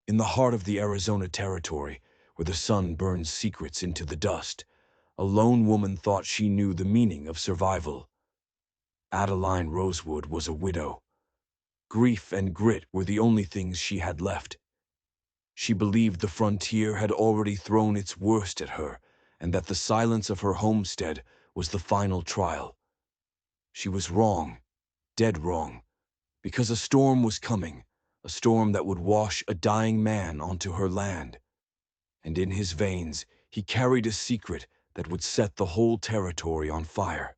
In the heart of the Arizona territory, where the sun burns secrets into the dust, a lone woman thought she knew the meaning of survival. Adeline Rosewood was a widow. Grief and grit were the only things she had left. She believed the frontier had already thrown its worst at her, and that the silence of her homestead was the final trial. She was wrong, dead wrong, because a storm was coming, a storm that would wash a dying man onto her land. And in his veins, he carried a secret that would set the whole territory on fire.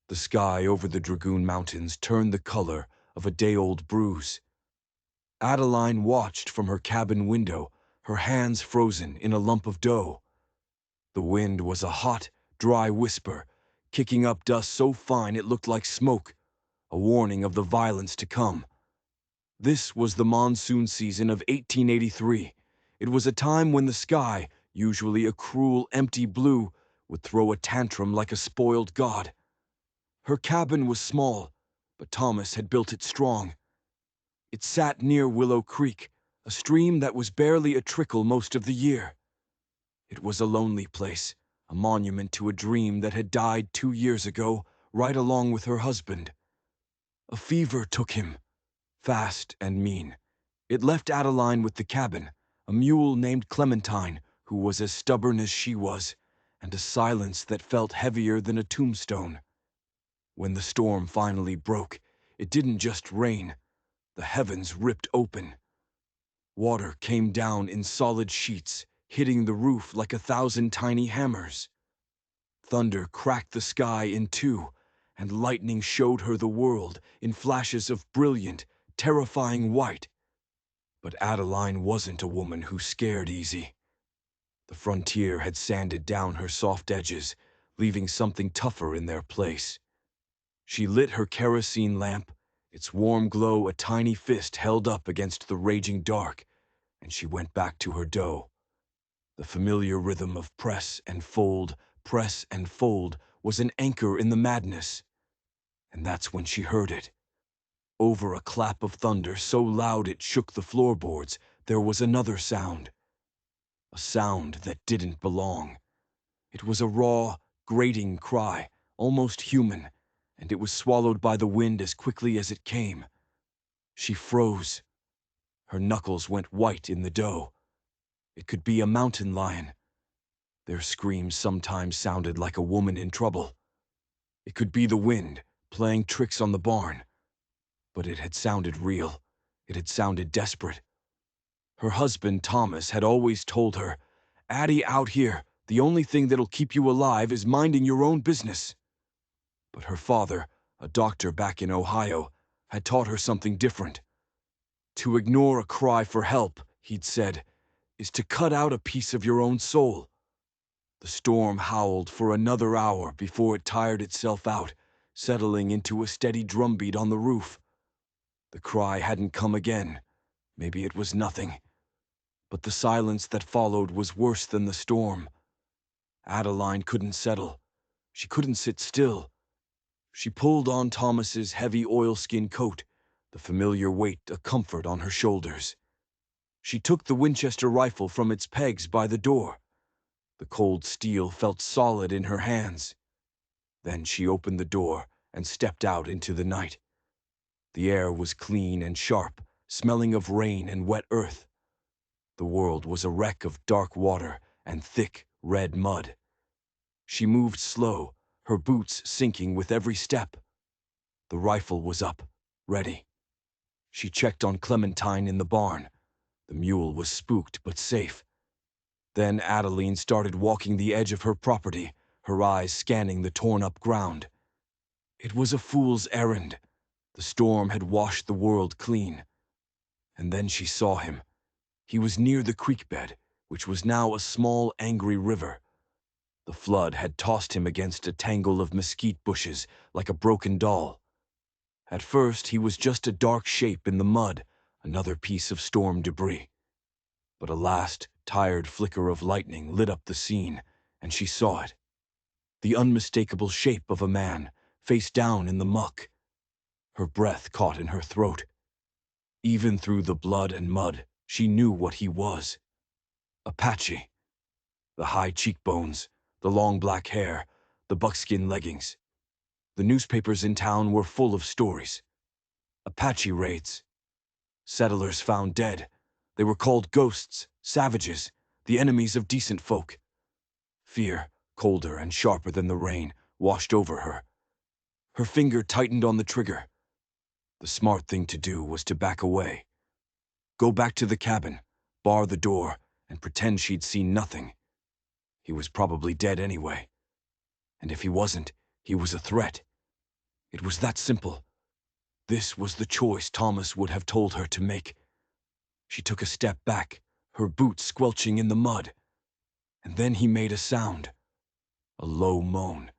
The sky over the Dragoon Mountains turned the color of a day-old bruise. Adeline watched from her cabin window, her hands frozen in a lump of dough. The wind was a hot, dry whisper, kicking up dust so fine it looked like smoke, a warning of the violence to come. This was the monsoon season of 1883. It was a time when the sky, usually a cruel, empty blue, would throw a tantrum like a spoiled god. Her cabin was small, but Thomas had built it strong. It sat near Willow Creek, a stream that was barely a trickle most of the year. It was a lonely place, a monument to a dream that had died 2 years ago, right along with her husband. A fever took him, fast and mean. It left Adeline with the cabin, a mule named Clementine, who was as stubborn as she was, and a silence that felt heavier than a tombstone. When the storm finally broke, it didn't just rain. The heavens ripped open. Water came down in solid sheets, hitting the roof like 1,000 tiny hammers. Thunder cracked the sky in two, and lightning showed her the world in flashes of brilliant, terrifying white. But Adeline wasn't a woman who scared easy. The frontier had sanded down her soft edges, leaving something tougher in their place. She lit her kerosene lamp, its warm glow a tiny fist held up against the raging dark, and she went back to her dough. The familiar rhythm of press and fold was an anchor in the madness. And that's when she heard it. Over a clap of thunder so loud it shook the floorboards, there was another sound. A sound that didn't belong. It was a raw, grating cry, almost human, and it was swallowed by the wind as quickly as it came. She froze. Her knuckles went white in the dough. It could be a mountain lion. Their screams sometimes sounded like a woman in trouble. It could be the wind, playing tricks on the barn. But it had sounded real. It had sounded desperate. Her husband, Thomas, had always told her, "Addie, out here, the only thing that'll keep you alive is minding your own business." But her father, a doctor back in Ohio, had taught her something different. To ignore a cry for help, he'd said, is to cut out a piece of your own soul. The storm howled for another hour before it tired itself out, settling into a steady drumbeat on the roof. The cry hadn't come again. Maybe it was nothing. But the silence that followed was worse than the storm. Adeline couldn't settle. She couldn't sit still. She pulled on Thomas's heavy oilskin coat, the familiar weight a comfort on her shoulders. She took the Winchester rifle from its pegs by the door. The cold steel felt solid in her hands. Then she opened the door and stepped out into the night. The air was clean and sharp, smelling of rain and wet earth. The world was a wreck of dark water and thick, red mud. She moved slow, her boots sinking with every step. The rifle was up, ready. She checked on Clementine in the barn. The mule was spooked but safe. Then Adeline started walking the edge of her property, her eyes scanning the torn-up ground. It was a fool's errand. The storm had washed the world clean. And then she saw him. He was near the creek bed, which was now a small, angry river. The flood had tossed him against a tangle of mesquite bushes like a broken doll. At first, he was just a dark shape in the mud, another piece of storm debris. But a last, tired flicker of lightning lit up the scene, and she saw it. The unmistakable shape of a man, face down in the muck. Her breath caught in her throat. Even through the blood and mud, She knew what he was. Apache. The high cheekbones, the long black hair, the buckskin leggings. The newspapers in town were full of stories. Apache raids. Settlers found dead. They were called ghosts, savages, the enemies of decent folk. Fear, colder and sharper than the rain, washed over her. Her finger tightened on the trigger. The smart thing to do was to back away. Go back to the cabin, bar the door, and pretend she'd seen nothing. He was probably dead anyway. And if he wasn't, he was a threat. It was that simple. This was the choice Thomas would have told her to make. She took a step back, her boots squelching in the mud. And then he made a sound. A low moan.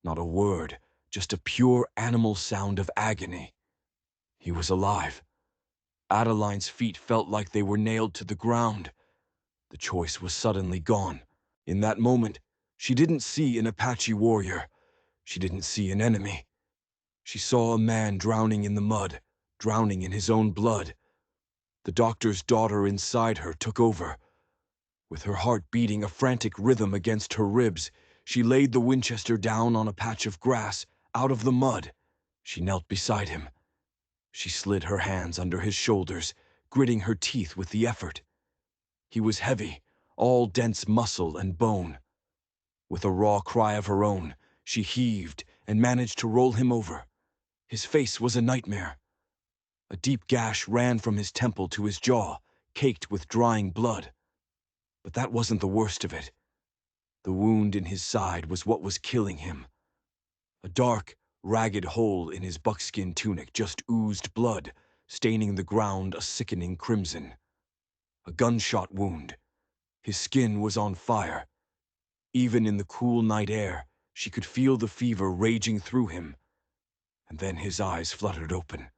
Not a word, just a pure animal sound of agony. He was alive. Adeline's feet felt like they were nailed to the ground. The choice was suddenly gone. In that moment, she didn't see an Apache warrior. She didn't see an enemy. She saw a man drowning in the mud, drowning in his own blood. The doctor's daughter inside her took over. With her heart beating a frantic rhythm against her ribs, she laid the Winchester down on a patch of grass, out of the mud. She knelt beside him. She slid her hands under his shoulders, gritting her teeth with the effort. He was heavy, all dense muscle and bone. With a raw cry of her own, she heaved and managed to roll him over. His face was a nightmare. A deep gash ran from his temple to his jaw, caked with drying blood. But that wasn't the worst of it. The wound in his side was what was killing him. A dark, ragged hole in his buckskin tunic just oozed blood, staining the ground a sickening crimson. A gunshot wound. His skin was on fire. Even in the cool night air, she could feel the fever raging through him. And then his eyes fluttered open.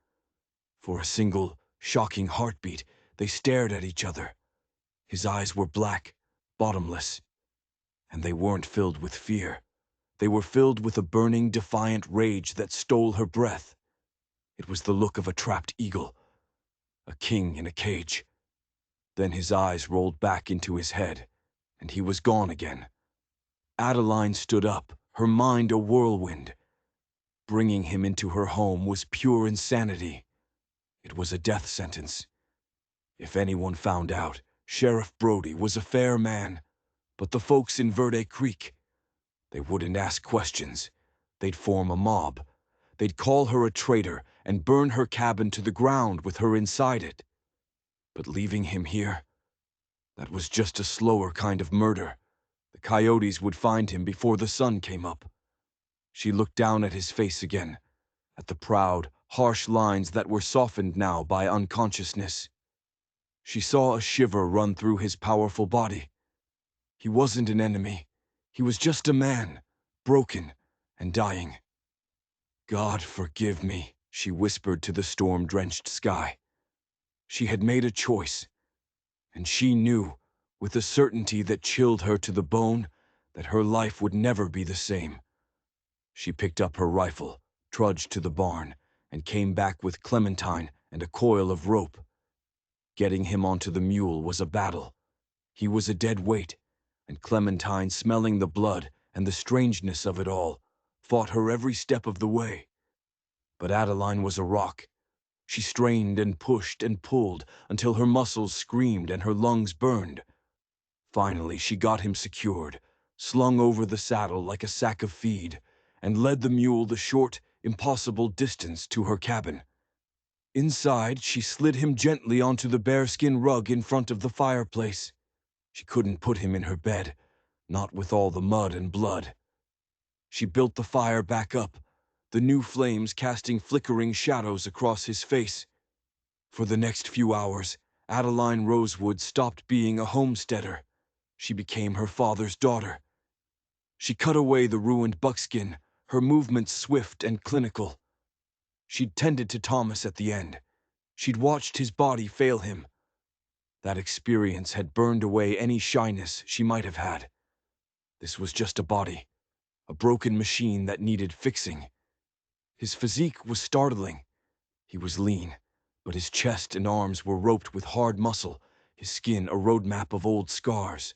For a single, shocking heartbeat, they stared at each other. His eyes were black, bottomless. And they weren't filled with fear. They were filled with a burning, defiant rage that stole her breath. It was the look of a trapped eagle, a king in a cage. Then his eyes rolled back into his head, and he was gone again. Adeline stood up, her mind a whirlwind. Bringing him into her home was pure insanity. It was a death sentence. If anyone found out, Sheriff Brody was a fair man, but the folks in Verde Creek, they wouldn't ask questions. They'd form a mob. They'd call her a traitor and burn her cabin to the ground with her inside it. But leaving him here, that was just a slower kind of murder. The coyotes would find him before the sun came up. She looked down at his face again, at the proud, harsh lines that were softened now by unconsciousness. She saw a shiver run through his powerful body. He wasn't an enemy. He was just a man, broken and dying. God forgive me, she whispered to the storm-drenched sky. She had made a choice, and she knew, with a certainty that chilled her to the bone, that her life would never be the same. She picked up her rifle, trudged to the barn, and came back with Clementine and a coil of rope. Getting him onto the mule was a battle. He was a dead weight, and Clementine, smelling the blood and the strangeness of it all, fought her every step of the way. But Adeline was a rock. She strained and pushed and pulled until her muscles screamed and her lungs burned. Finally, she got him secured, slung over the saddle like a sack of feed, and led the mule the short, impossible distance to her cabin. Inside, she slid him gently onto the bearskin rug in front of the fireplace. She couldn't put him in her bed, not with all the mud and blood. She built the fire back up, the new flames casting flickering shadows across his face. For the next few hours, Adeline Rosewood stopped being a homesteader. She became her father's daughter. She cut away the ruined buckskin, her movements swift and clinical. She'd tended to Thomas at the end. She'd watched his body fail him. That experience had burned away any shyness she might have had. This was just a body, a broken machine that needed fixing. His physique was startling. He was lean, but his chest and arms were roped with hard muscle, his skin a roadmap of old scars.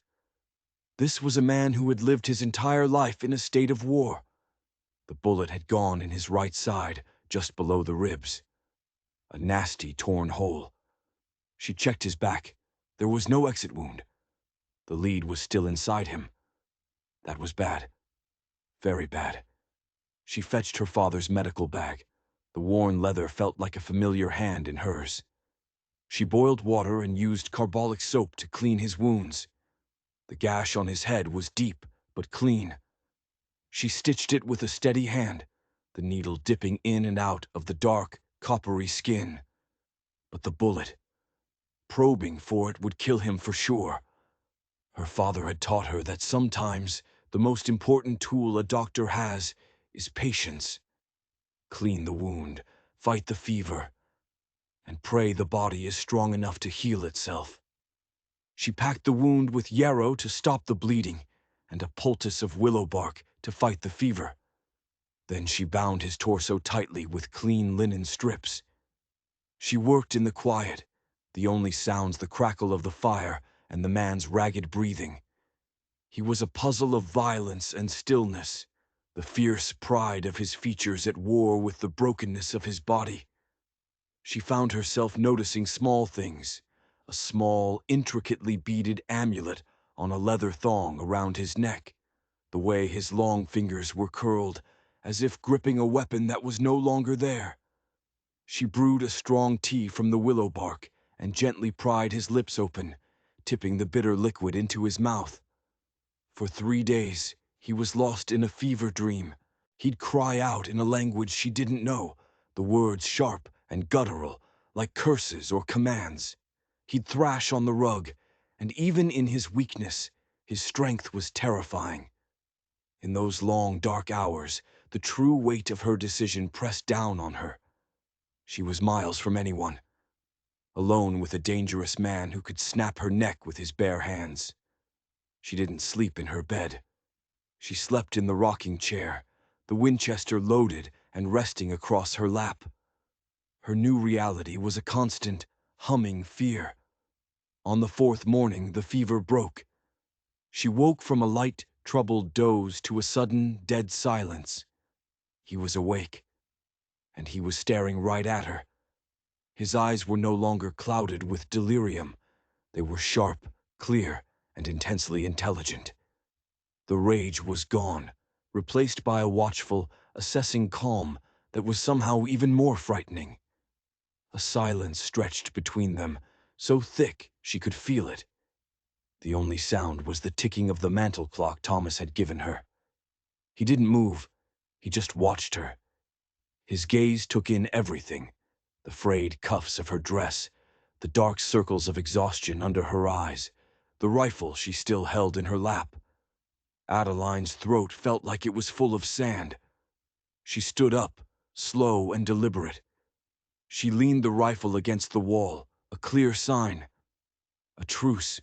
This was a man who had lived his entire life in a state of war. The bullet had gone in his right side, just below the ribs. A nasty, torn hole. She checked his back. There was no exit wound. The lead was still inside him. That was bad. Very bad. She fetched her father's medical bag. The worn leather felt like a familiar hand in hers. She boiled water and used carbolic soap to clean his wounds. The gash on his head was deep, but clean. She stitched it with a steady hand, the needle dipping in and out of the dark, coppery skin. But the bullet, probing for it, would kill him for sure. Her father had taught her that sometimes the most important tool a doctor has is patience. Clean the wound, fight the fever, and pray the body is strong enough to heal itself. She packed the wound with yarrow to stop the bleeding, and a poultice of willow bark to fight the fever. Then she bound his torso tightly with clean linen strips. She worked in the quiet, the only sounds the crackle of the fire and the man's ragged breathing. He was a puzzle of violence and stillness, the fierce pride of his features at war with the brokenness of his body. She found herself noticing small things, a small, intricately beaded amulet on a leather thong around his neck, the way his long fingers were curled, as if gripping a weapon that was no longer there. She brewed a strong tea from the willow bark and gently pried his lips open, tipping the bitter liquid into his mouth. For 3 days, he was lost in a fever dream. He'd cry out in a language she didn't know, the words sharp and guttural, like curses or commands. He'd thrash on the rug, and even in his weakness, his strength was terrifying. In those long, dark hours, the true weight of her decision pressed down on her. She was miles from anyone, alone with a dangerous man who could snap her neck with his bare hands. She didn't sleep in her bed. She slept in the rocking chair, the Winchester loaded and resting across her lap. Her new reality was a constant, humming fear. On the 4th morning, the fever broke. She woke from a light, troubled doze to a sudden, dead silence. He was awake, and he was staring right at her. His eyes were no longer clouded with delirium. They were sharp, clear, and intensely intelligent. The rage was gone, replaced by a watchful, assessing calm that was somehow even more frightening. A silence stretched between them, so thick she could feel it. The only sound was the ticking of the mantel clock Thomas had given her. He didn't move, he just watched her. His gaze took in everything, the frayed cuffs of her dress, the dark circles of exhaustion under her eyes, the rifle she still held in her lap. Adeline's throat felt like it was full of sand. She stood up, slow and deliberate. She leaned the rifle against the wall, a clear sign. A truce.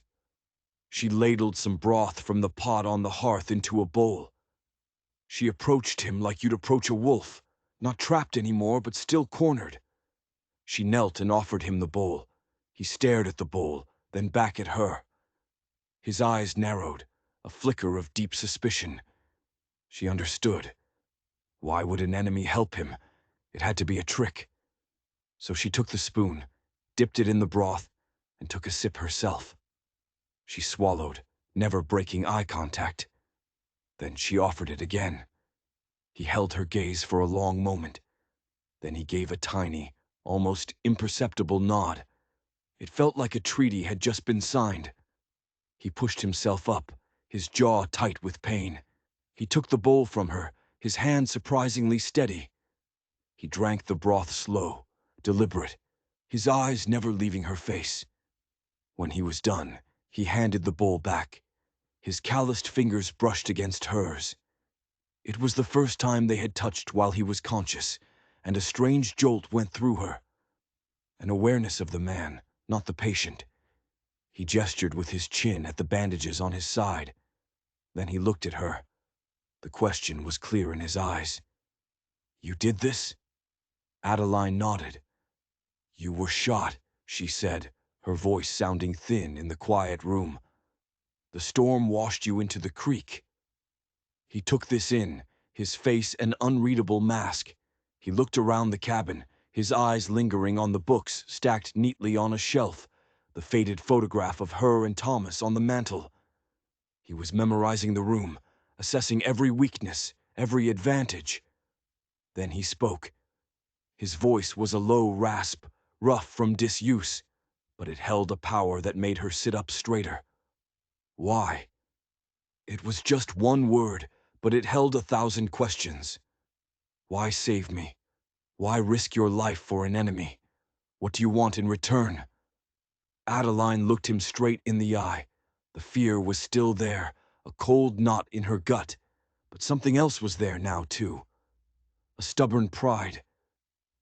She ladled some broth from the pot on the hearth into a bowl. She approached him like you'd approach a wolf, not trapped anymore, but still cornered. She knelt and offered him the bowl. He stared at the bowl, then back at her. His eyes narrowed, a flicker of deep suspicion. She understood. Why would an enemy help him? It had to be a trick. So she took the spoon, dipped it in the broth, and took a sip herself. She swallowed, never breaking eye contact. Then she offered it again. He held her gaze for a long moment. Then he gave a tiny, almost imperceptible nod. It felt like a treaty had just been signed. He pushed himself up, his jaw tight with pain. He took the bowl from her, his hand surprisingly steady. He drank the broth slow, deliberate, his eyes never leaving her face. When he was done, he handed the bowl back. His calloused fingers brushed against hers. It was the first time they had touched while he was conscious, and a strange jolt went through her. An awareness of the man, not the patient. He gestured with his chin at the bandages on his side. Then he looked at her. The question was clear in his eyes. "You did this?" Adeline nodded. "You were shot," she said, her voice sounding thin in the quiet room. "The storm washed you into the creek." He took this in, his face an unreadable mask. He looked around the cabin, his eyes lingering on the books stacked neatly on a shelf, the faded photograph of her and Thomas on the mantel. He was memorizing the room, assessing every weakness, every advantage. Then he spoke. His voice was a low rasp, rough from disuse, but it held a power that made her sit up straighter. "Why?" It was just one word, but it held 1,000 questions. "Why save me? Why risk your life for an enemy? What do you want in return?" Adeline looked him straight in the eye. The fear was still there, a cold knot in her gut, but something else was there now, too. A stubborn pride.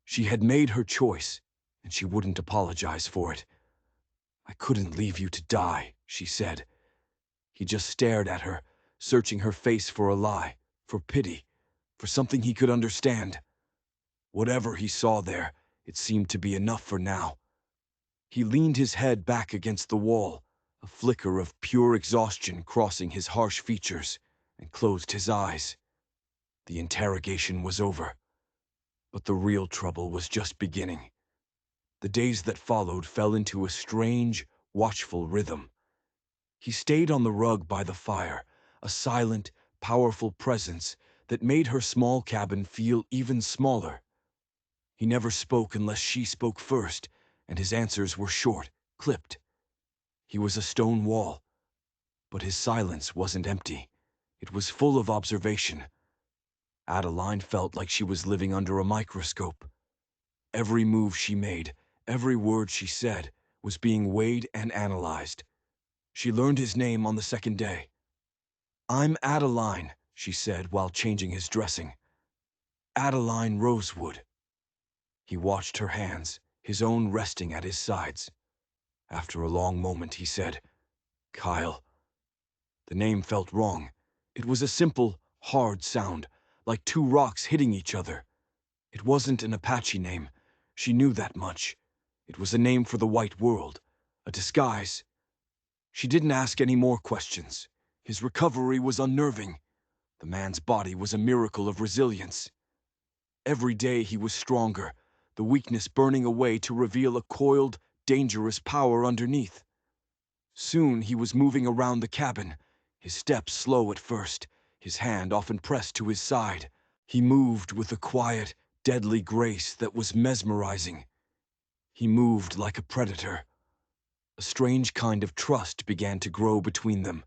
She had made her choice, and she wouldn't apologize for it. "I couldn't leave you to die," she said. He just stared at her, searching her face for a lie, for pity, for something he could understand. Whatever he saw there, it seemed to be enough for now. He leaned his head back against the wall, a flicker of pure exhaustion crossing his harsh features, and closed his eyes. The interrogation was over, but the real trouble was just beginning. The days that followed fell into a strange, watchful rhythm. He stayed on the rug by the fire, a silent, powerful presence that made her small cabin feel even smaller. He never spoke unless she spoke first, and his answers were short, clipped. He was a stone wall, but his silence wasn't empty. It was full of observation. Adeline felt like she was living under a microscope. Every move she made, every word she said, was being weighed and analyzed. She learned his name on the second day. "I'm Adeline," she said while changing his dressing. "Adeline Rosewood." He watched her hands, his own resting at his sides. After a long moment, he said, "Kyle." The name felt wrong. It was a simple, hard sound, like two rocks hitting each other. It wasn't an Apache name. She knew that much. It was a name for the white world, a disguise. She didn't ask any more questions. His recovery was unnerving. The man's body was a miracle of resilience. Every day he was stronger, the weakness burning away to reveal a coiled, dangerous power underneath. Soon he was moving around the cabin, his steps slow at first, his hand often pressed to his side. He moved with a quiet, deadly grace that was mesmerizing. He moved like a predator. A strange kind of trust began to grow between them.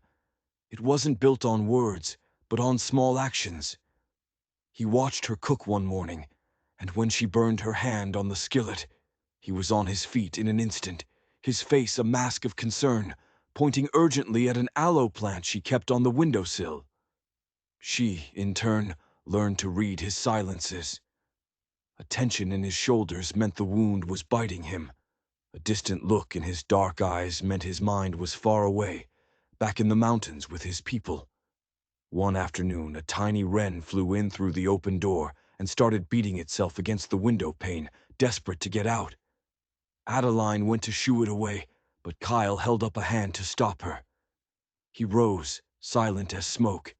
It wasn't built on words, but on small actions. He watched her cook one morning, and when she burned her hand on the skillet, he was on his feet in an instant, his face a mask of concern, pointing urgently at an aloe plant she kept on the windowsill. She, in turn, learned to read his silences. A tension in his shoulders meant the wound was biting him. A distant look in his dark eyes meant his mind was far away, back in the mountains with his people. One afternoon, a tiny wren flew in through the open door and started beating itself against the window pane, desperate to get out. Adeline went to shoo it away, but Kyle held up a hand to stop her. He rose, silent as smoke.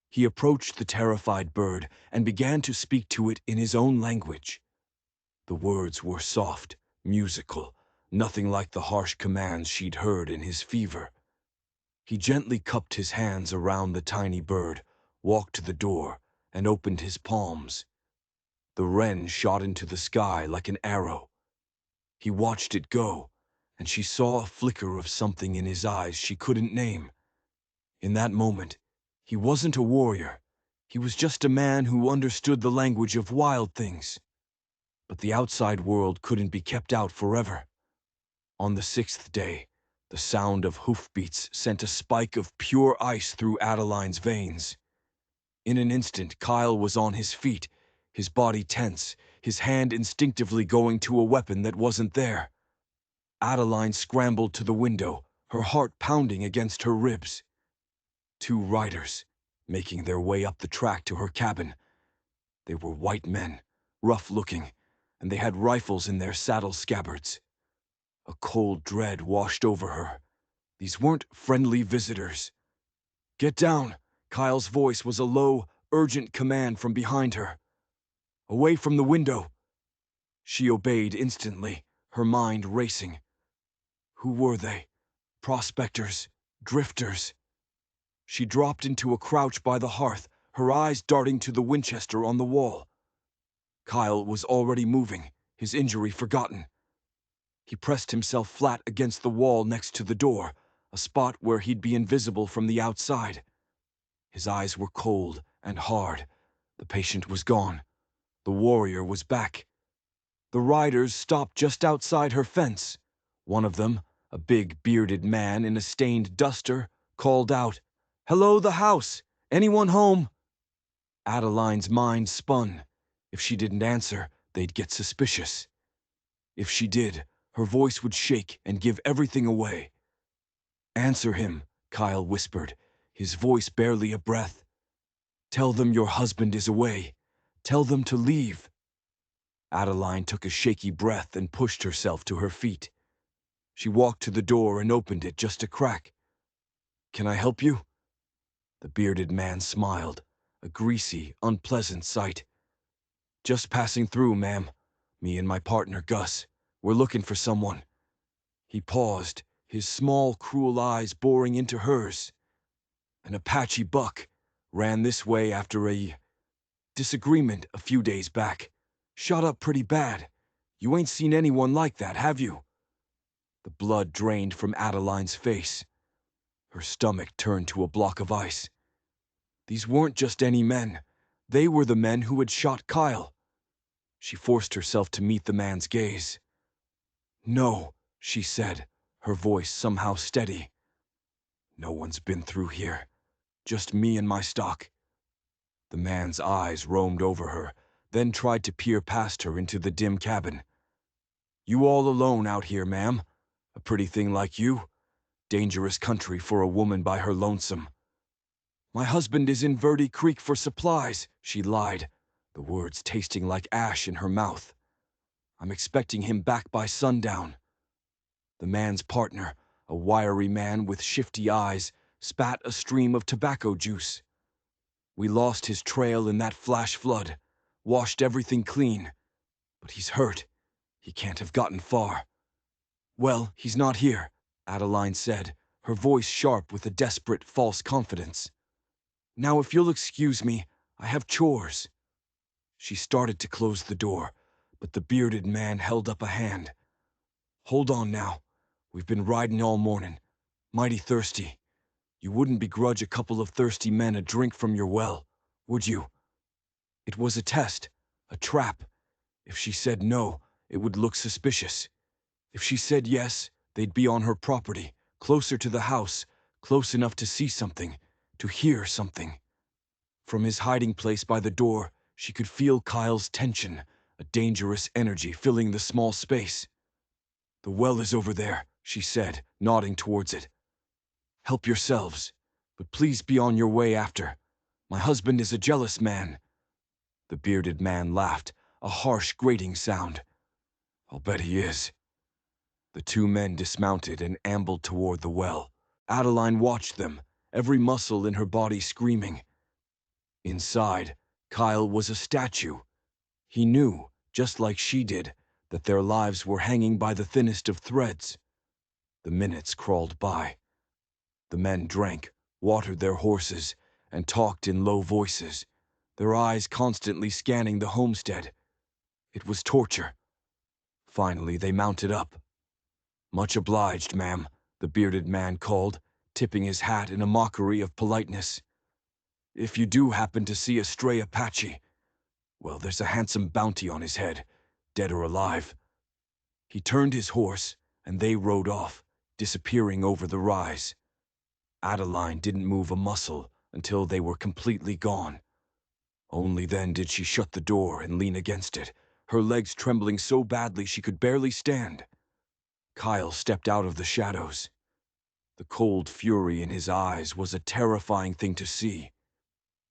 He approached the terrified bird and began to speak to it in his own language. The words were soft, musical, nothing like the harsh commands she'd heard in his fever. He gently cupped his hands around the tiny bird, walked to the door, and opened his palms. The wren shot into the sky like an arrow. He watched it go, and she saw a flicker of something in his eyes she couldn't name. In that moment, he wasn't a warrior. He was just a man who understood the language of wild things. But the outside world couldn't be kept out forever. On the 6th day, the sound of hoofbeats sent a spike of pure ice through Adeline's veins. In an instant, Kyle was on his feet, his body tense, his hand instinctively going to a weapon that wasn't there. Adeline scrambled to the window, her heart pounding against her ribs. Two riders, making their way up the track to her cabin. They were white men, rough-looking, and they had rifles in their saddle scabbards. A cold dread washed over her. These weren't friendly visitors. "Get down!" Kyle's voice was a low, urgent command from behind her. "Away from the window!" She obeyed instantly, her mind racing. Who were they? Prospectors? Drifters? She dropped into a crouch by the hearth, her eyes darting to the Winchester on the wall. Kyle was already moving, his injury forgotten. He pressed himself flat against the wall next to the door, a spot where he'd be invisible from the outside. His eyes were cold and hard. The patient was gone. The warrior was back. The riders stopped just outside her fence. One of them, a big bearded man in a stained duster, called out, "Hello, the house! Anyone home?" Adeline's mind spun. If she didn't answer, they'd get suspicious. If she did, her voice would shake and give everything away. "Answer him," Kyle whispered, his voice barely a breath. "Tell them your husband is away. Tell them to leave." Adeline took a shaky breath and pushed herself to her feet. She walked to the door and opened it just a crack. "Can I help you?" The bearded man smiled, a greasy, unpleasant sight. "Just passing through, ma'am. Me and my partner, Gus. We're looking for someone." He paused, his small, cruel eyes boring into hers. "An Apache buck. Ran this way after a disagreement a few days back. Shot up pretty bad. You ain't seen anyone like that, have you?" The blood drained from Adeline's face. Her stomach turned to a block of ice. These weren't just any men. They were the men who had shot Kyle. She forced herself to meet the man's gaze. "No," she said, her voice somehow steady. "No one's been through here. Just me and my stock." The man's eyes roamed over her, then tried to peer past her into the dim cabin. "You all alone out here, ma'am? A pretty thing like you? Dangerous country for a woman by her lonesome." "My husband is in Verde Creek for supplies," she lied, the words tasting like ash in her mouth. "I'm expecting him back by sundown." The man's partner, a wiry man with shifty eyes, spat a stream of tobacco juice. "We lost his trail in that flash flood, washed everything clean. But he's hurt. He can't have gotten far." "Well, he's not here," Adeline said, her voice sharp with a desperate, false confidence. "Now, if you'll excuse me, I have chores." She started to close the door, but the bearded man held up a hand. "Hold on now. We've been riding all morning. Mighty thirsty. You wouldn't begrudge a couple of thirsty men a drink from your well, would you?" It was a test, a trap. If she said no, it would look suspicious. If she said yes, they'd be on her property, closer to the house, close enough to see something, to hear something. From his hiding place by the door, she could feel Kyle's tension, a dangerous energy filling the small space. "The well is over there," she said, nodding towards it. "Help yourselves, but please be on your way after. My husband is a jealous man." The bearded man laughed, a harsh, grating sound. "I'll bet he is." The two men dismounted and ambled toward the well. Adeline watched them, every muscle in her body screaming. Inside, Kyle was a statue. He knew, just like she did, that their lives were hanging by the thinnest of threads. The minutes crawled by. The men drank, watered their horses, and talked in low voices, their eyes constantly scanning the homestead. It was torture. Finally, they mounted up. "Much obliged, ma'am," the bearded man called, tipping his hat in a mockery of politeness. "If you do happen to see a stray Apache, well, there's a handsome bounty on his head, dead or alive." He turned his horse, and they rode off, disappearing over the rise. Adeline didn't move a muscle until they were completely gone. Only then did she shut the door and lean against it, her legs trembling so badly she could barely stand. Kyle stepped out of the shadows. The cold fury in his eyes was a terrifying thing to see.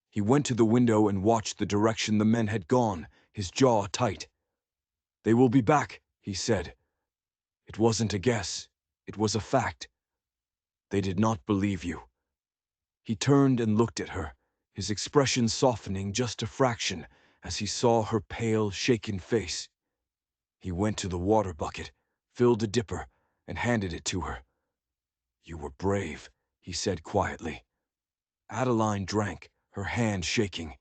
He went to the window and watched the direction the men had gone, his jaw tight. "They will be back," he said. It wasn't a guess. It was a fact. They did not believe you. He turned and looked at her, his expression softening just a fraction as he saw her pale, shaken face. He went to the water bucket, filled a dipper, and handed it to her. "You were brave," he said quietly. Adeline drank, her hand shaking.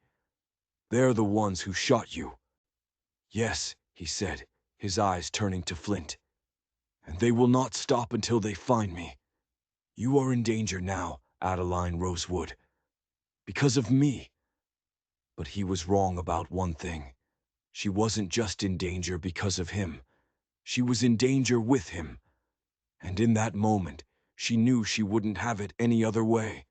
"They're the ones who shot you." "Yes," he said, his eyes turning to flint. "And they will not stop until they find me. You are in danger now, Adeline Rosewood. Because of me." But he was wrong about one thing. She wasn't just in danger because of him. She was in danger with him. And in that moment, she knew she wouldn't have it any other way.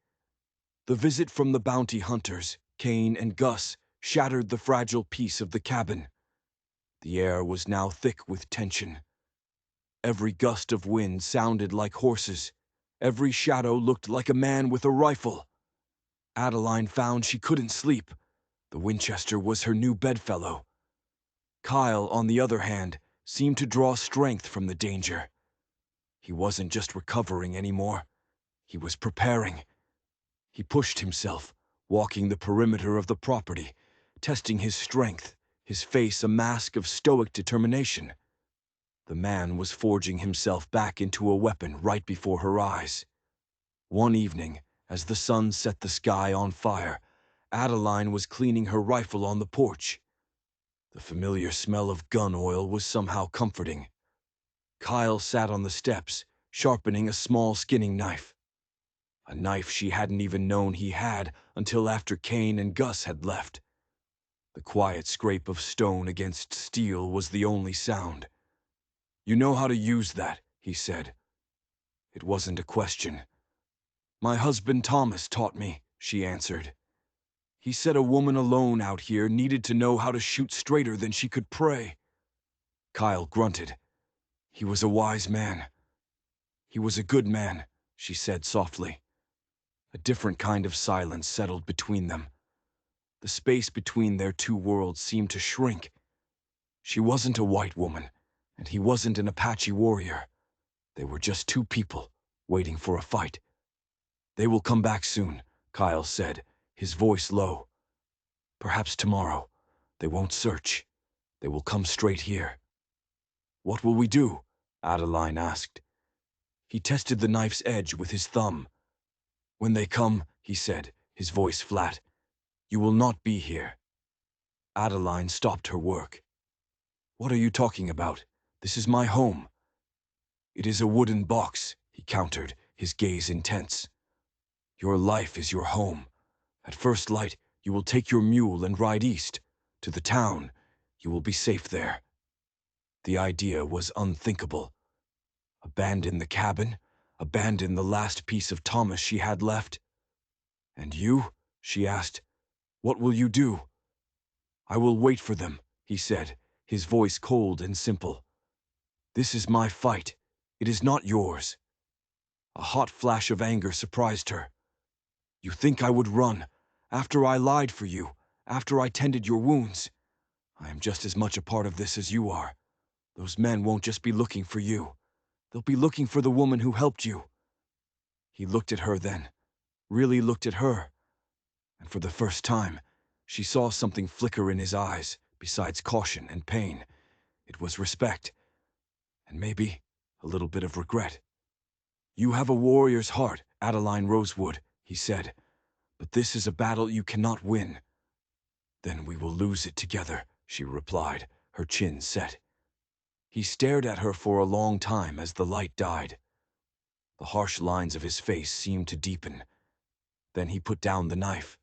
The visit from the bounty hunters, Kane and Gus, shattered the fragile peace of the cabin. The air was now thick with tension. Every gust of wind sounded like horses. Every shadow looked like a man with a rifle. Adeline found she couldn't sleep. The Winchester was her new bedfellow. Kyle, on the other hand, seemed to draw strength from the danger. He wasn't just recovering anymore. He was preparing. He pushed himself, walking the perimeter of the property, testing his strength, his face a mask of stoic determination. The man was forging himself back into a weapon right before her eyes. One evening, as the sun set the sky on fire, Adeline was cleaning her rifle on the porch. The familiar smell of gun oil was somehow comforting. Kyle sat on the steps, sharpening a small skinning knife. A knife she hadn't even known he had until after Kane and Gus had left. The quiet scrape of stone against steel was the only sound. "You know how to use that," he said. It wasn't a question. "My husband Thomas taught me," she answered. "He said a woman alone out here needed to know how to shoot straighter than she could pray." Kyle grunted. He was a wise man. "He was a good man," she said softly. A different kind of silence settled between them. The space between their two worlds seemed to shrink. She wasn't a white woman, and he wasn't an Apache warrior. They were just two people, waiting for a fight. "They will come back soon," Kyle said, his voice low. "Perhaps tomorrow. They won't search. They will come straight here." "What will we do?" Adeline asked. He tested the knife's edge with his thumb. "When they come," he said, his voice flat, "you will not be here." Adeline stopped her work. "What are you talking about? This is my home." "It is a wooden box," he countered, his gaze intense. "Your life is your home. At first light, you will take your mule and ride east, to the town. You will be safe there." The idea was unthinkable. Abandon the cabin? Abandon the last piece of Thomas she had left? "And you?" she asked. "What will you do?" "I will wait for them," he said, his voice cold and simple. "This is my fight. It is not yours." A hot flash of anger surprised her. "You think I would run, after I lied for you, after I tended your wounds? I am just as much a part of this as you are. Those men won't just be looking for you. They'll be looking for the woman who helped you." He looked at her then, really looked at her. And for the first time, she saw something flicker in his eyes, besides caution and pain. It was respect, and maybe a little bit of regret. "You have a warrior's heart, Adeline Rosewood," he said, "but this is a battle you cannot win." "Then we will lose it together," she replied, her chin set. He stared at her for a long time as the light died. The harsh lines of his face seemed to deepen. Then he put down the knife.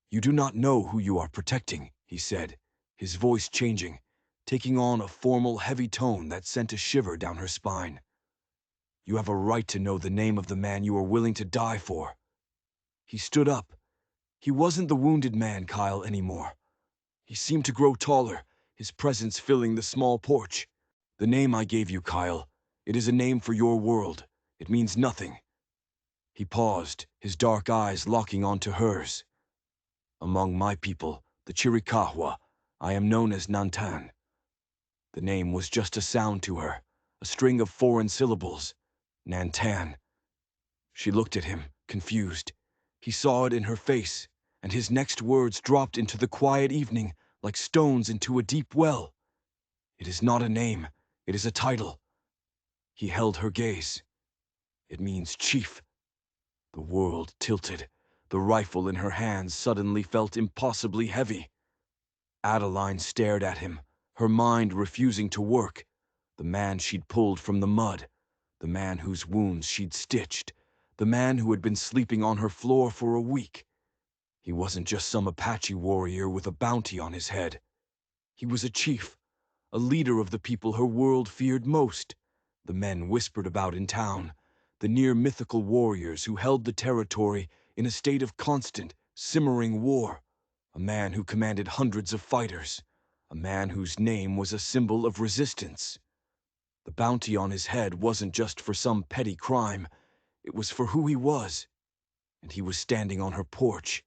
"You do not know who you are protecting," he said, his voice changing, taking on a formal, heavy tone that sent a shiver down her spine. "You have a right to know the name of the man you are willing to die for." He stood up. He wasn't the wounded man Kyle anymore. He seemed to grow taller, his presence filling the small porch. "The name I gave you, Kyle. It is a name for your world. It means nothing." He paused, his dark eyes locking onto hers. "Among my people, the Chiricahua, I am known as Nantan." The name was just a sound to her, a string of foreign syllables. Nantan. She looked at him, confused. He saw it in her face, and his next words dropped into the quiet evening like stones into a deep well. It is not a name, it is a title. He held her gaze. It means chief. The world tilted. The rifle in her hands suddenly felt impossibly heavy. Adeline stared at him, her mind refusing to work. The man she'd pulled from the mud, the man whose wounds she'd stitched, the man who had been sleeping on her floor for a week. He wasn't just some Apache warrior with a bounty on his head. He was a chief, a leader of the people her world feared most. The men whispered about in town, the near-mythical warriors who held the territory in a state of constant, simmering war. A man who commanded hundreds of fighters, a man whose name was a symbol of resistance. The bounty on his head wasn't just for some petty crime, it was for who he was. And he was standing on her porch.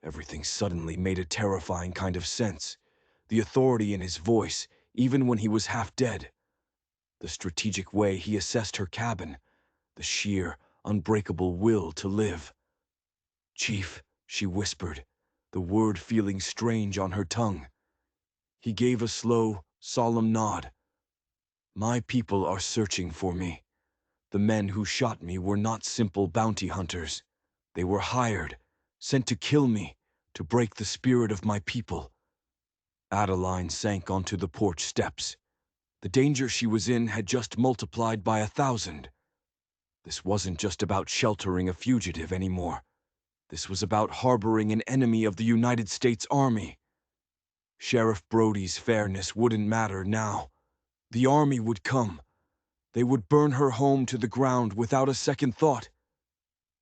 Everything suddenly made a terrifying kind of sense. The authority in his voice, even when he was half dead. The strategic way he assessed her cabin. The sheer, unbreakable will to live. "Chief," she whispered, the word feeling strange on her tongue. He gave a slow, solemn nod. "My people are searching for me. The men who shot me were not simple bounty hunters. They were hired, sent to kill me, to break the spirit of my people." Adeline sank onto the porch steps. The danger she was in had just multiplied by 1,000. This wasn't just about sheltering a fugitive anymore. This was about harboring an enemy of the United States Army. Sheriff Brody's fairness wouldn't matter now. The army would come. They would burn her home to the ground without a second thought.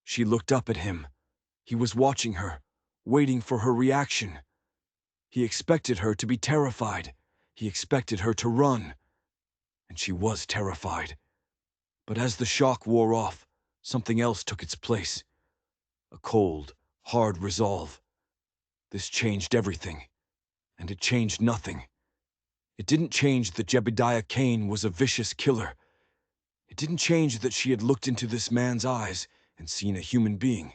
She looked up at him. He was watching her, waiting for her reaction. He expected her to be terrified. He expected her to run. And she was terrified. But as the shock wore off, something else took its place. A cold, hard resolve. This changed everything. And it changed nothing. It didn't change that Jebediah Kane was a vicious killer. It didn't change that she had looked into this man's eyes and seen a human being.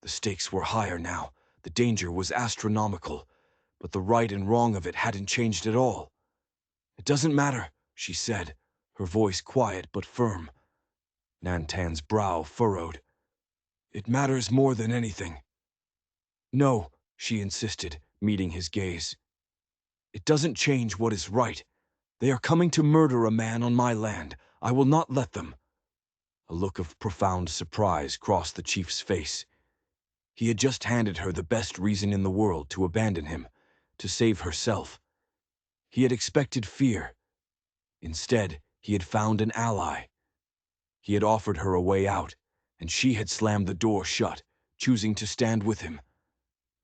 The stakes were higher now. The danger was astronomical. But the right and wrong of it hadn't changed at all. "It doesn't matter," she said, her voice quiet but firm. Nantan's brow furrowed. "It matters more than anything." "No," she insisted, meeting his gaze. "It doesn't change what is right. They are coming to murder a man on my land. I will not let them." A look of profound surprise crossed the chief's face. He had just handed her the best reason in the world to abandon him, to save herself. He had expected fear. Instead, he had found an ally. He had offered her a way out, and she had slammed the door shut, choosing to stand with him.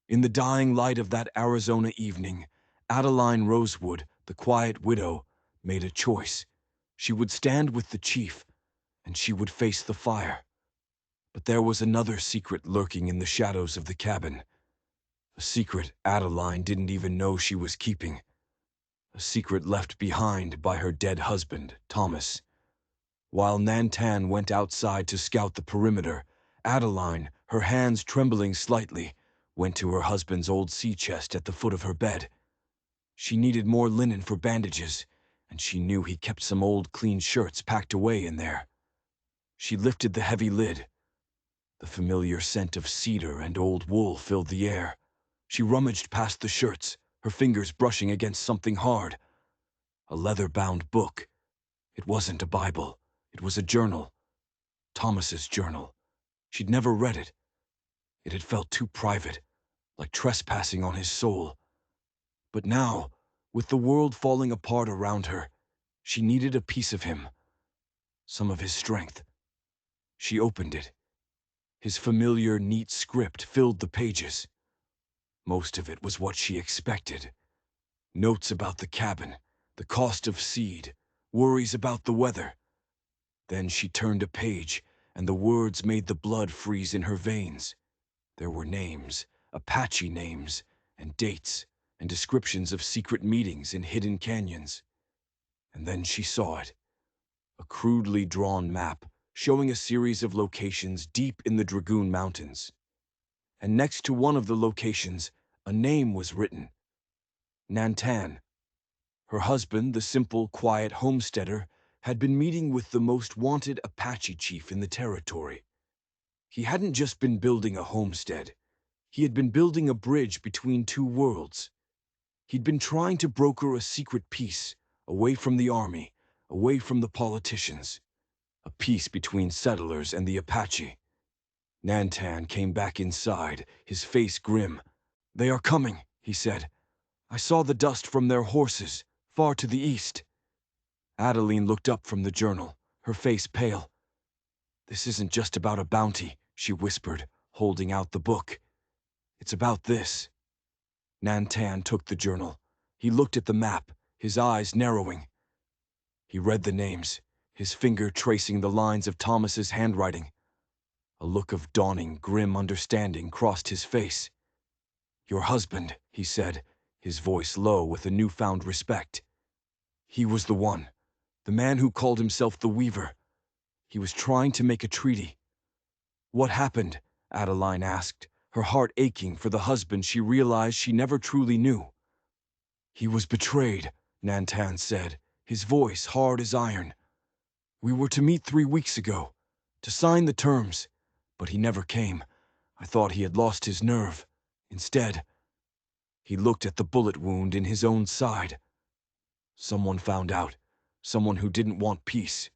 In the dying light of that Arizona evening, Adeline Rosewood, the quiet widow, made a choice. She would stand with the chief, and she would face the fire. But there was another secret lurking in the shadows of the cabin. A secret Adeline didn't even know she was keeping. A secret left behind by her dead husband, Thomas. While Nantan went outside to scout the perimeter, Adeline, her hands trembling slightly, went to her husband's old sea chest at the foot of her bed. She needed more linen for bandages, and she knew he kept some old clean shirts packed away in there. She lifted the heavy lid. The familiar scent of cedar and old wool filled the air. She rummaged past the shirts, her fingers brushing against something hard. A leather-bound book. It wasn't a Bible. It was a journal. Thomas's journal. She'd never read it. It had felt too private, like trespassing on his soul. But now, with the world falling apart around her, she needed a piece of him. Some of his strength. She opened it. His familiar, neat script filled the pages. Most of it was what she expected. Notes about the cabin, the cost of seed, worries about the weather. Then she turned a page, and the words made the blood freeze in her veins. There were names, Apache names, and dates, and descriptions of secret meetings in hidden canyons. And then she saw it. a crudely drawn map showing a series of locations deep in the Dragoon Mountains. And next to one of the locations, a name was written: Nantan. Her husband, the simple, quiet homesteader, had been meeting with the most wanted Apache chief in the territory. He hadn't just been building a homestead. He had been building a bridge between two worlds. He'd been trying to broker a secret peace, away from the army, away from the politicians. A peace between settlers and the Apache. Nantan came back inside, his face grim. "They are coming," he said. "I saw the dust from their horses, far to the east." Adeline looked up from the journal, her face pale. "This isn't just about a bounty," she whispered, holding out the book. "It's about this." Nantan took the journal. He looked at the map, his eyes narrowing. He read the names, his finger tracing the lines of Thomas's handwriting. A look of dawning, grim understanding crossed his face. "Your husband," he said, his voice low with a newfound respect. "He was the one, the man who called himself the Weaver. He was trying to make a treaty." "What happened?" Adeline asked, her heart aching for the husband she realized she never truly knew. "He was betrayed," Nantan said, his voice hard as iron. "We were to meet 3 weeks ago, to sign the terms, but he never came. I thought he had lost his nerve. Instead, he looked at the bullet wound in his own side. Someone found out, someone who didn't want peace."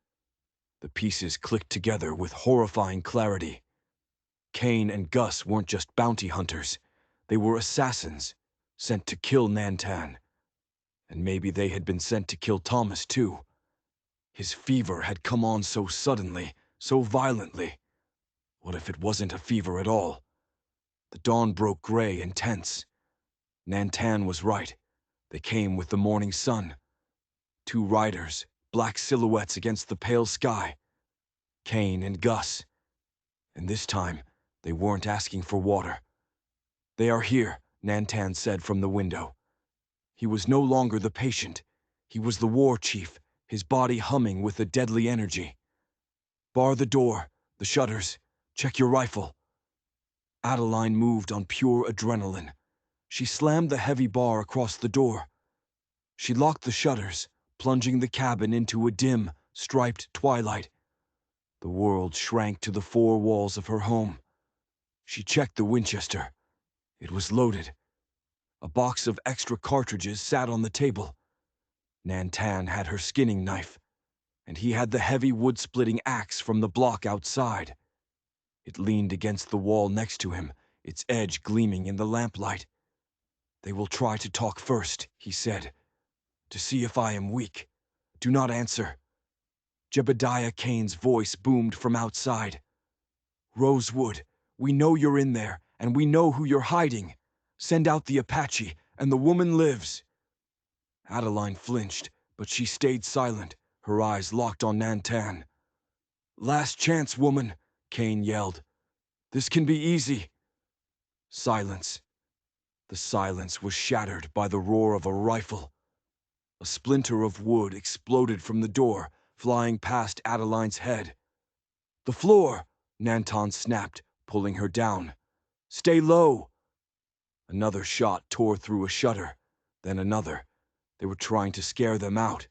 The pieces clicked together with horrifying clarity. Kane and Gus weren't just bounty hunters. They were assassins, sent to kill Nantan. And maybe they had been sent to kill Thomas too. His fever had come on so suddenly, so violently. What if it wasn't a fever at all? The dawn broke gray and tense. Nantan was right. They came with the morning sun. 2 riders, black silhouettes against the pale sky. Kane and Gus. And this time, they weren't asking for water. "They are here," Nantan said from the window. He was no longer the patient. He was the war chief, his body humming with a deadly energy. "Bar the door, the shutters. Check your rifle." Adeline moved on pure adrenaline. She slammed the heavy bar across the door. She locked the shutters, plunging the cabin into a dim, striped twilight. The world shrank to the 4 walls of her home. She checked the Winchester. It was loaded. A box of extra cartridges sat on the table. Nantan had her skinning knife, and he had the heavy wood-splitting axe from the block outside. It leaned against the wall next to him, its edge gleaming in the lamplight. "They will try to talk first," he said, "to see if I am weak. Do not answer." Jebediah Kane's voice boomed from outside. "Rosewood, we know you're in there, and we know who you're hiding. Send out the Apache, and the woman lives." Adeline flinched, but she stayed silent, her eyes locked on Nantan. "Last chance, woman," Kane yelled. "This can be easy." Silence. The silence was shattered by the roar of a rifle. A splinter of wood exploded from the door, flying past Adeline's head. "The floor!" Nantan snapped, pulling her down. "Stay low!" Another shot tore through a shutter, then another. They were trying to scare them out.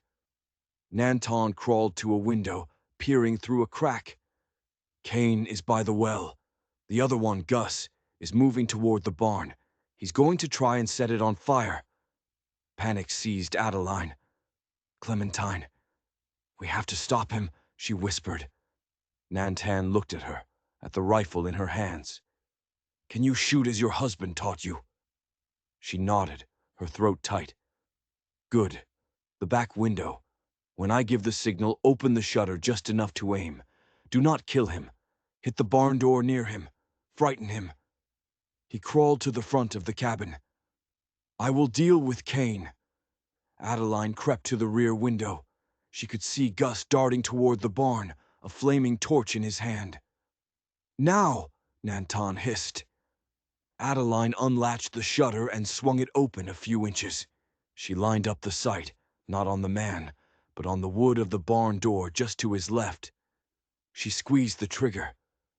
Nantan crawled to a window, peering through a crack. "Kane is by the well. The other one, Gus, is moving toward the barn. He's going to try and set it on fire." Panic seized Adeline. "Clementine, we have to stop him," she whispered. Nantan looked at her, at the rifle in her hands. "Can you shoot as your husband taught you?" She nodded, her throat tight. "Good. The back window. When I give the signal, open the shutter just enough to aim. Do not kill him. Hit the barn door near him. Frighten him." He crawled to the front of the cabin. "I will deal with Kane." Adeline crept to the rear window. She could see Gus darting toward the barn, a flaming torch in his hand. "Now!" Nantan hissed. Adeline unlatched the shutter and swung it open a few inches. She lined up the sight, not on the man, but on the wood of the barn door just to his left. She squeezed the trigger.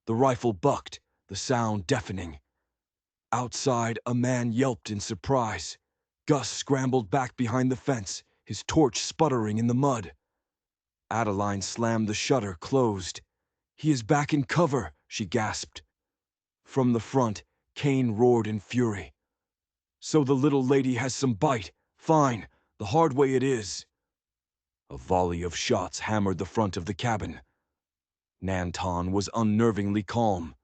The rifle bucked, the sound deafening. Outside, a man yelped in surprise. Gus scrambled back behind the fence, his torch sputtering in the mud. Adeline slammed the shutter closed. "He is back in cover," she gasped. From the front, Kane roared in fury. "So the little lady has some bite. Fine, the hard way it is." A volley of shots hammered the front of the cabin. Nantan was unnervingly calm.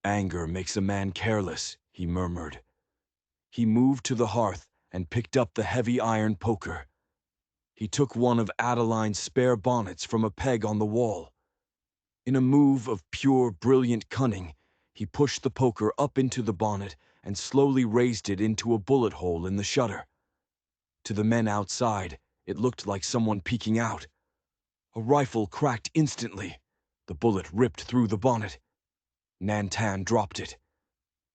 "Anger makes a man careless," he murmured. He moved to the hearth and picked up the heavy iron poker. He took one of Adeline's spare bonnets from a peg on the wall. In a move of pure, brilliant cunning, he pushed the poker up into the bonnet and slowly raised it into a bullet hole in the shutter. To the men outside, it looked like someone peeking out. A rifle cracked instantly. The bullet ripped through the bonnet. Nantan dropped it.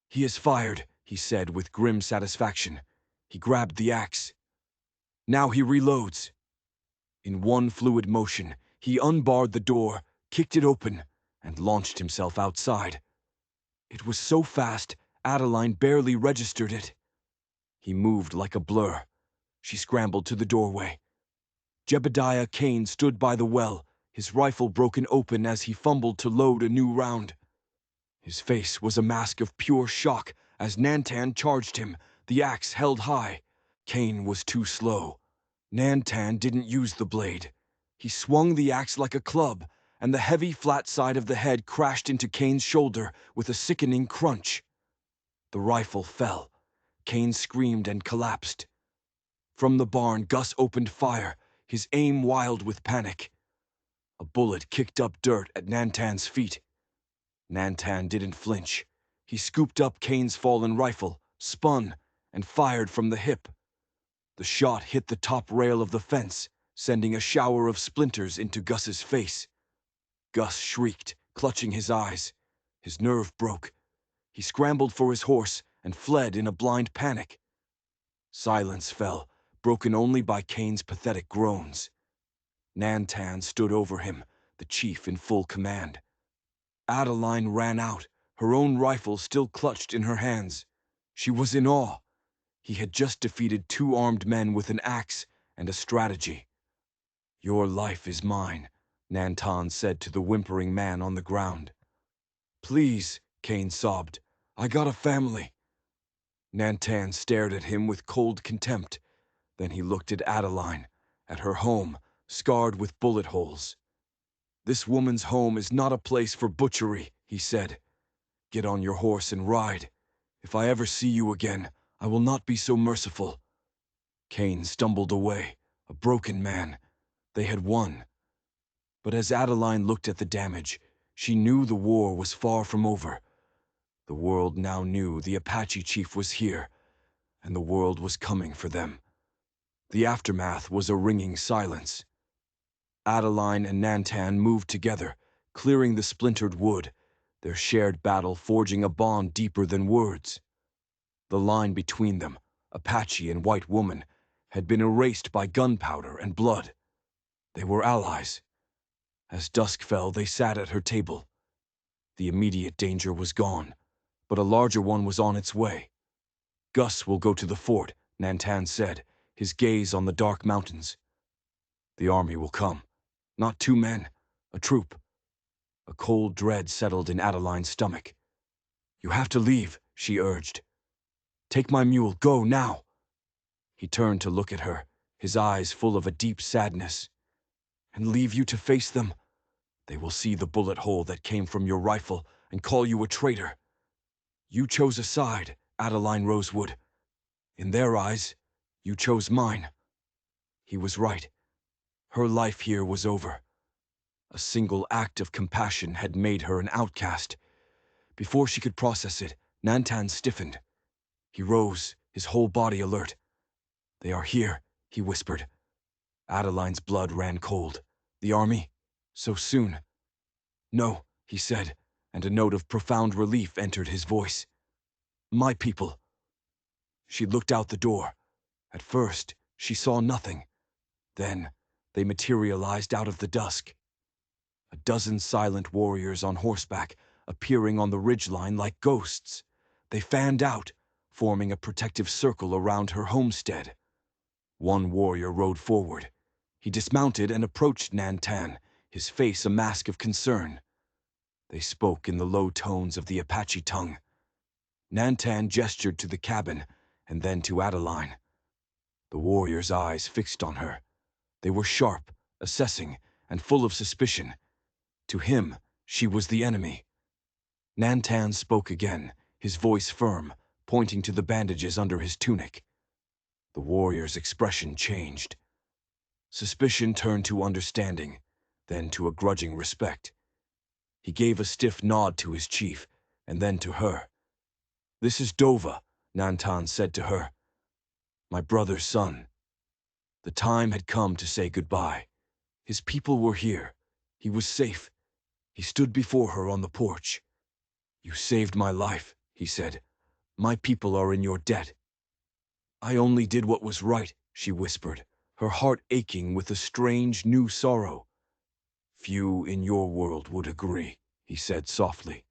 "He is fired," he said with grim satisfaction. He grabbed the axe. "Now he reloads." In one fluid motion, he unbarred the door, kicked it open, and launched himself outside. It was so fast, Adeline barely registered it. He moved like a blur. She scrambled to the doorway. Jebediah Kane stood by the well, his rifle broken open as he fumbled to load a new round. His face was a mask of pure shock as Nantan charged him, the axe held high. Kane was too slow. Nantan didn't use the blade. He swung the axe like a club, and the heavy flat side of the head crashed into Kane's shoulder with a sickening crunch. The rifle fell. Kane screamed and collapsed. From the barn, Gus opened fire, his aim wild with panic. A bullet kicked up dirt at Nantan's feet. Nantan didn't flinch. He scooped up Kane's fallen rifle, spun, and fired from the hip. The shot hit the top rail of the fence, sending a shower of splinters into Gus's face. Gus shrieked, clutching his eyes. His nerve broke. He scrambled for his horse and fled in a blind panic. Silence fell, broken only by Kane's pathetic groans. Nantan stood over him, the chief in full command. Adeline ran out, her own rifle still clutched in her hands. She was in awe. He had just defeated 2 armed men with an axe and a strategy. "Your life is mine," Nantan said to the whimpering man on the ground. "Please," Kane sobbed. "I got a family." Nantan stared at him with cold contempt. Then he looked at Adeline, at her home, scarred with bullet holes. "This woman's home is not a place for butchery," he said. "Get on your horse and ride. If I ever see you again, I will not be so merciful." Kane stumbled away, a broken man. They had won. But as Adeline looked at the damage, she knew the war was far from over. The world now knew the Apache chief was here, and the world was coming for them. The aftermath was a ringing silence. Adeline and Nantan moved together, clearing the splintered wood, their shared battle forging a bond deeper than words. The line between them, Apache and white woman, had been erased by gunpowder and blood. They were allies. As dusk fell, they sat at her table. The immediate danger was gone, but a larger one was on its way. "Gus will go to the fort," Nantan said, his gaze on the dark mountains. "The army will come. Not 2 men, a troop." A cold dread settled in Adeline's stomach. "You have to leave," she urged. "Take my mule, go now." He turned to look at her, his eyes full of a deep sadness. "And leave you to face them? They will see the bullet hole that came from your rifle and call you a traitor. You chose a side, Adeline Rosewood. In their eyes, you chose mine." He was right. Her life here was over. A single act of compassion had made her an outcast. Before she could process it, Nantan stiffened. He rose, his whole body alert. "They are here," he whispered. Adeline's blood ran cold. "The army? So soon?" "No," he said, and a note of profound relief entered his voice. "My people." She looked out the door. At first, she saw nothing. Then, They materialized out of the dusk. A dozen silent warriors on horseback, appearing on the ridgeline like ghosts. They fanned out, forming a protective circle around her homestead. One warrior rode forward. He dismounted and approached Nantan, his face a mask of concern. They spoke in the low tones of the Apache tongue. Nantan gestured to the cabin, and then to Adeline. The warrior's eyes fixed on her. They were sharp, assessing, and full of suspicion. To him, she was the enemy. Nantan spoke again, his voice firm, pointing to the bandages under his tunic. The warrior's expression changed. Suspicion turned to understanding, then to a grudging respect. He gave a stiff nod to his chief, and then to her. "This is Dova," Nantan said to her. "My brother's son." The time had come to say goodbye. His people were here. He was safe. He stood before her on the porch. "You saved my life," he said. "My people are in your debt." "I only did what was right," she whispered, her heart aching with a strange new sorrow. "Few in your world would agree," he said softly.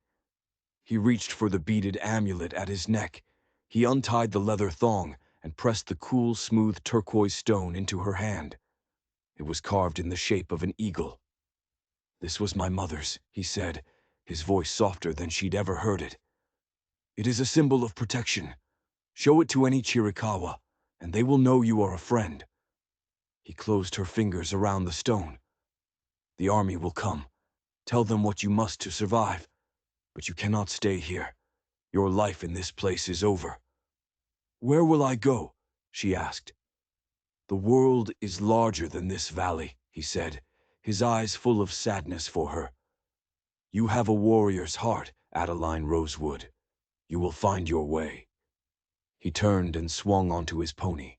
He reached for the beaded amulet at his neck. He untied the leather thong and pressed the cool, smooth turquoise stone into her hand. It was carved in the shape of an eagle. "This was my mother's," he said, his voice softer than she'd ever heard it. "It is a symbol of protection. Show it to any Chiricahua, and they will know you are a friend." He closed her fingers around the stone. "The army will come. Tell them what you must to survive. But you cannot stay here. Your life in this place is over." "Where will I go?" she asked. "The world is larger than this valley," he said, his eyes full of sadness for her. "You have a warrior's heart, Adeline Rosewood. You will find your way." He turned and swung onto his pony.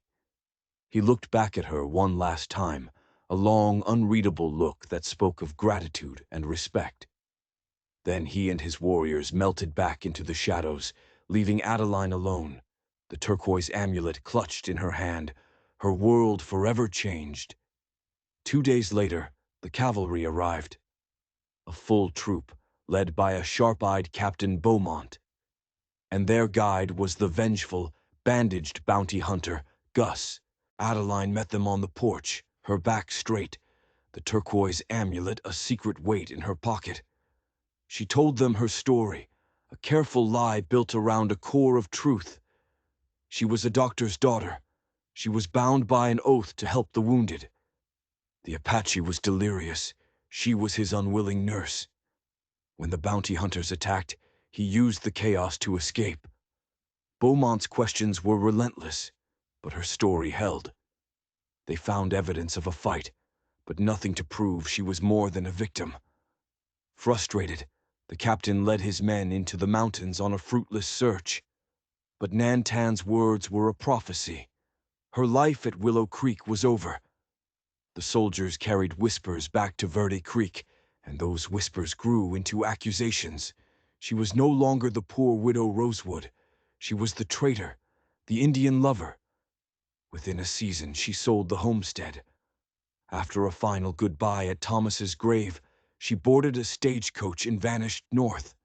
He looked back at her one last time, a long, unreadable look that spoke of gratitude and respect. Then he and his warriors melted back into the shadows, leaving Adeline alone, the turquoise amulet clutched in her hand, her world forever changed. 2 days later, the cavalry arrived. A full troop, led by a sharp-eyed Captain Beaumont. And their guide was the vengeful, bandaged bounty hunter, Gus. Adeline met them on the porch, her back straight, the turquoise amulet a secret weight in her pocket. She told them her story, a careful lie built around a core of truth. She was a doctor's daughter. She was bound by an oath to help the wounded. The Apache was delirious. She was his unwilling nurse. When the bounty hunters attacked, he used the chaos to escape. Beaumont's questions were relentless, but her story held. They found evidence of a fight, but nothing to prove she was more than a victim. Frustrated, the captain led his men into the mountains on a fruitless search. But Nantan's words were a prophecy. Her life at Willow Creek was over. The soldiers carried whispers back to Verde Creek, and those whispers grew into accusations. She was no longer the poor widow Rosewood. She was the traitor, the Indian lover. Within a season, she sold the homestead. After a final goodbye at Thomas's grave, she boarded a stagecoach and vanished north.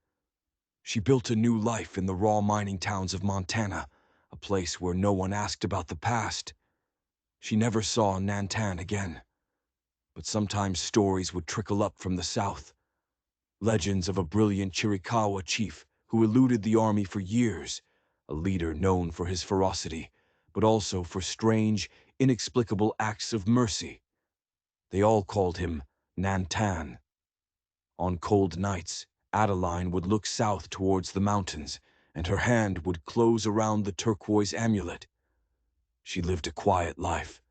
She built a new life in the raw mining towns of Montana, a place where no one asked about the past. She never saw Nantan again. But sometimes stories would trickle up from the south. Legends of a brilliant Chiricahua chief who eluded the army for years, a leader known for his ferocity, but also for strange, inexplicable acts of mercy. They all called him Nantan. On cold nights, Adeline would look south towards the mountains, and her hand would close around the turquoise amulet. She lived a quiet life,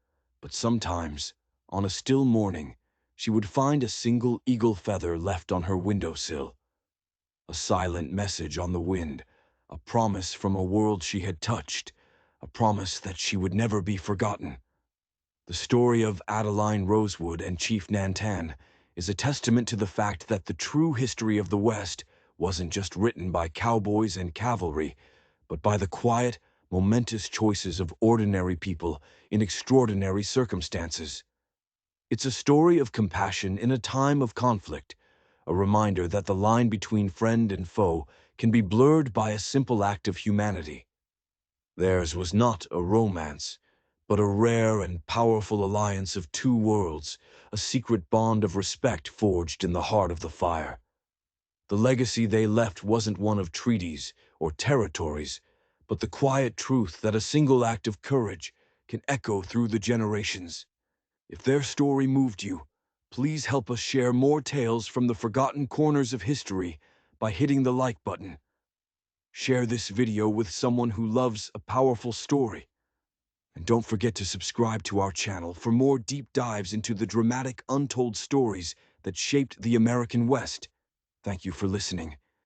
but sometimes, on a still morning, she would find a single eagle feather left on her windowsill. A silent message on the wind, a promise from a world she had touched, a promise that she would never be forgotten. The story of Adeline Rosewood and Chief Nantan is a testament to the fact that the true history of the West wasn't just written by cowboys and cavalry, but by the quiet, momentous choices of ordinary people in extraordinary circumstances. It's a story of compassion in a time of conflict, a reminder that the line between friend and foe can be blurred by a simple act of humanity. Theirs was not a romance, but a rare and powerful alliance of two worlds, a secret bond of respect forged in the heart of the fire. The legacy they left wasn't one of treaties or territories, but the quiet truth that a single act of courage can echo through the generations. If their story moved you, please help us share more tales from the forgotten corners of history by hitting the like button. Share this video with someone who loves a powerful story. And don't forget to subscribe to our channel for more deep dives into the dramatic, untold stories that shaped the American West. Thank you for listening.